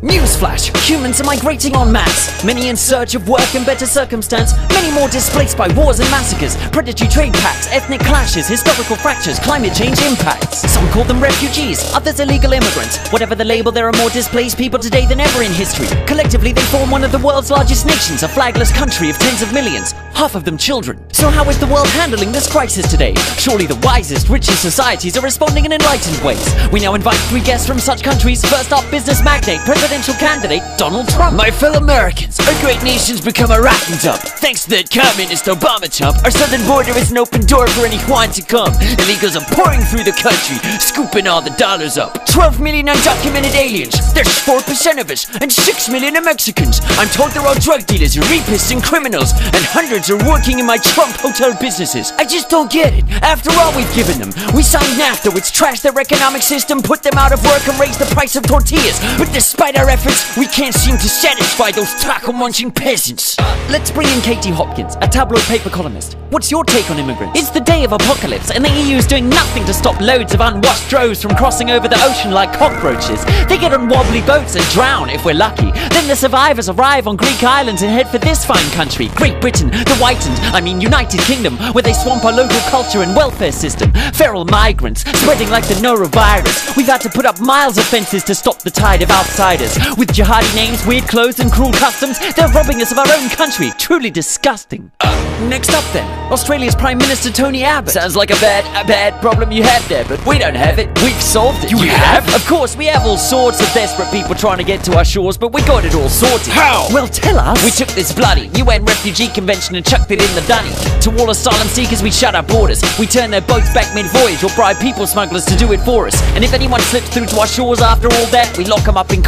Newsflash, humans are migrating en masse. Many in search of work and better circumstance. Many more displaced by wars and massacres, predatory trade pacts, ethnic clashes, historical fractures, climate change impacts. Some call them refugees, others illegal immigrants. Whatever the label, there are more displaced people today than ever in history. Collectively, they form one of the world's largest nations, a flagless country of tens of millions, half of them children. So how is the world handling this crisis today? Surely the wisest, richest societies are responding in enlightened ways. We now invite 3 guests from such countries. First up, business magnate, presidential candidate, Donald Trump. My fellow Americans, our great nation's become a racking dump. Thanks to that communist Obama chump, our southern border is an open door for any Juan to come. Illegals are pouring through the country, scooping all the dollars up. 12 million undocumented aliens, there's 4% of us, and 6 million are Mexicans. I'm told they're all drug dealers, rapists, and criminals, and hundreds are working in my Trump hotel businesses. I just don't get it. After all we've given them, we signed NAFTA, which trashed their economic system, put them out of work, and raised the price of tortillas. But despite our efforts, we can't seem to satisfy those taco-munching peasants. Let's bring in Katie Hopkins, a tabloid paper columnist. What's your take on immigrants? It's the day of apocalypse, and the EU's doing nothing to stop loads of unwashed droves from crossing over the ocean like cockroaches. They get on wobbly boats and drown, if we're lucky. Then the survivors arrive on Greek islands and head for this fine country, Great Britain, the United Kingdom, where they swamp our local culture and welfare system. Feral migrants, spreading like the norovirus. We've had to put up miles of fences to stop the tide of outsiders. With jihadi names, weird clothes and cruel customs, they're robbing us of our own country. Truly disgusting. Next up then, Australia's Prime Minister Tony Abbott. Sounds like a bad problem you have there, but we don't have it. We've solved it. You have? Of course, we have all sorts of desperate people trying to get to our shores, but we got it all sorted. How? Well, tell us. We took this bloody UN refugee convention and chucked it in the dunny. To all asylum seekers, we shut our borders. We turn their boats back mid-voyage or bribe people smugglers to do it for us. And if anyone slips through to our shores after all that, we lock them up in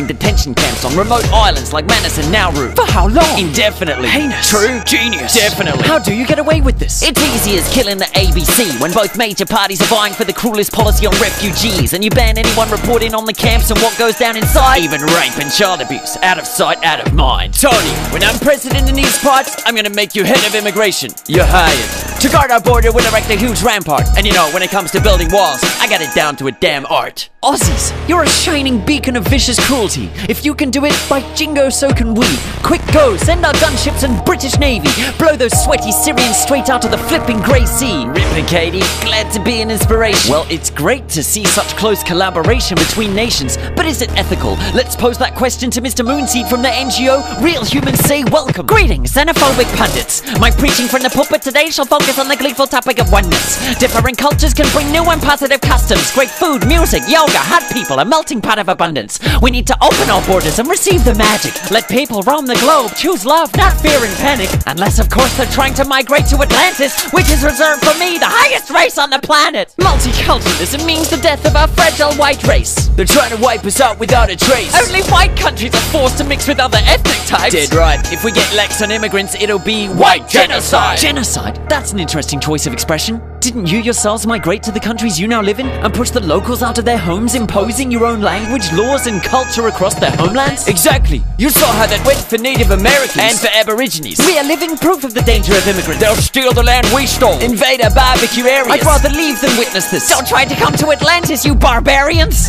detention camps on remote islands like Manus and Nauru. For how long? Indefinitely. Heinous. True. Genius. Definitely. How do you get away with this? It's easy as killing the ABC when both major parties are vying for the cruelest policy on refugees, and you ban anyone reporting on the camps and what goes down inside. Even rape and child abuse. Out of sight, out of mind. Tony, when I'm president in these parts, I'm gonna make you head of immigration. You're hired. To guard our border, we'll erect a huge rampart. And you know, when it comes to building walls, I got it down to a damn art. Aussies, you're a shining beacon of vicious cruelty. If you can do it, by jingo, so can we. Quick go, send our gunships and British Navy. Blow those sweaty Syrians straight out of the flipping grey sea. Ripper Katie, glad to be an inspiration. Well, it's great to see such close collaboration between nations, but is it ethical? Let's pose that question to Mr. Moonseed from the NGO Real Humans Say Welcome. Greetings, xenophobic pundits. My preaching from the pulpit today shall focus on the gleeful topic of oneness. Different cultures can bring new and positive customs, great food, music, yoga, hot people, a melting pot of abundance. We need to open our borders and receive the magic. Let people roam the globe, choose love, not fear and panic. Unless, of course, they're trying to migrate to Atlantis, which is reserved for me, the highest race on the planet. Multiculturalism means the death of our fragile white race. They're trying to wipe us out without a trace. Only white countries are forced to mix with other ethnic types. Dead right. If we get lax on immigrants, it'll be white genocide. Genocide? That's an interesting choice of expression. Didn't you yourselves migrate to the countries you now live in and push the locals out of their homes, imposing your own language, laws, and culture across their homelands? Exactly. You saw how that went for Native Americans and for Aborigines. We are living proof of the danger of immigrants. They'll steal the land we stole, invade our barbecue areas. I'd rather leave than witness this. Don't try to come to Atlantis, you barbarians!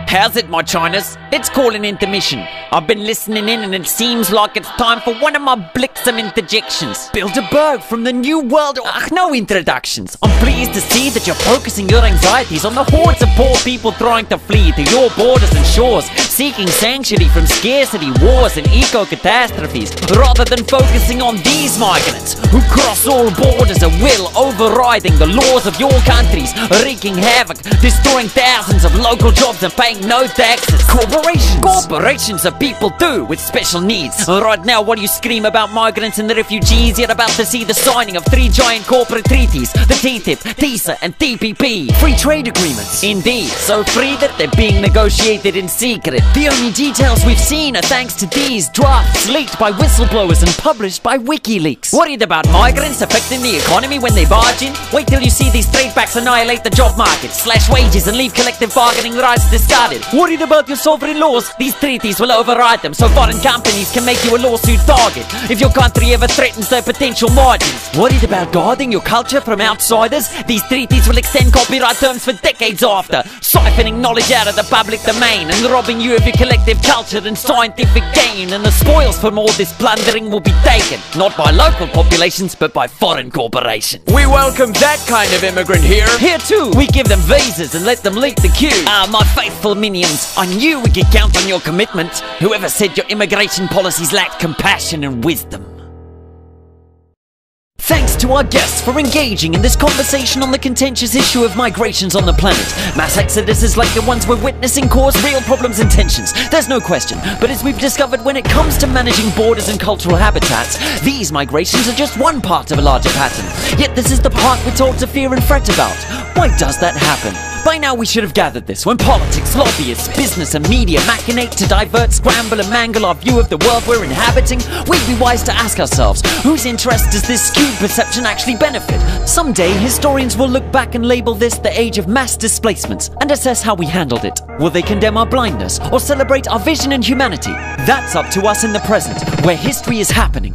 How's it, my Chinas? Let's call an intermission. I've been listening in and it seems like it's time for one of my Blixum interjections. Bilderberg from the New World... no introductions. I'm pleased to see that you're focusing your anxieties on the hordes of poor people trying to flee to your borders and shores, seeking sanctuary from scarcity, wars and eco-catastrophes, rather than focusing on these migrants who cross all borders at will, overriding the laws of your countries, wreaking havoc, destroying thousands of local jobs and paying no taxes. Corporations are people too, with special needs. Right now, while you scream about migrants and the refugees, you're about to see the signing of 3 giant corporate treaties, the TTIP, TISA and TPP. Free trade agreements. Indeed, so free that they're being negotiated in secret. The only details we've seen are thanks to these drafts leaked by whistleblowers and published by WikiLeaks. Worried about migrants affecting the economy when they barge in? Wait till you see these trade pacts annihilate the job market, slash wages and leave collective bargaining rights discarded. started. Worried about your sovereign laws? These treaties will override them, so foreign companies can make you a lawsuit target if your country ever threatens their potential margins. Worried about guarding your culture from outsiders? These treaties will extend copyright terms for decades after, siphoning knowledge out of the public domain and robbing you of your collective culture and scientific gain. And the spoils from all this plundering will be taken, not by local populations, but by foreign corporations. We welcome that kind of immigrant here. Here too, we give them visas and let them lead the queue. Ah, my faithful minions, I knew we could count on your commitment. Whoever said your immigration policies lacked compassion and wisdom. Thanks to our guests for engaging in this conversation on the contentious issue of migrations on the planet. Mass exoduses like the ones we're witnessing cause real problems and tensions, there's no question. But as we've discovered, when it comes to managing borders and cultural habitats, these migrations are just one part of a larger pattern. Yet this is the part we're told to fear and fret about. Why does that happen? By now we should have gathered this. When politics, lobbyists, business and media machinate to divert, scramble and mangle our view of the world we're inhabiting, we'd be wise to ask ourselves, whose interest does this skewed perception actually benefit? Someday historians will look back and label this the age of mass displacements and assess how we handled it. Will they condemn our blindness or celebrate our vision and humanity? That's up to us in the present, where history is happening.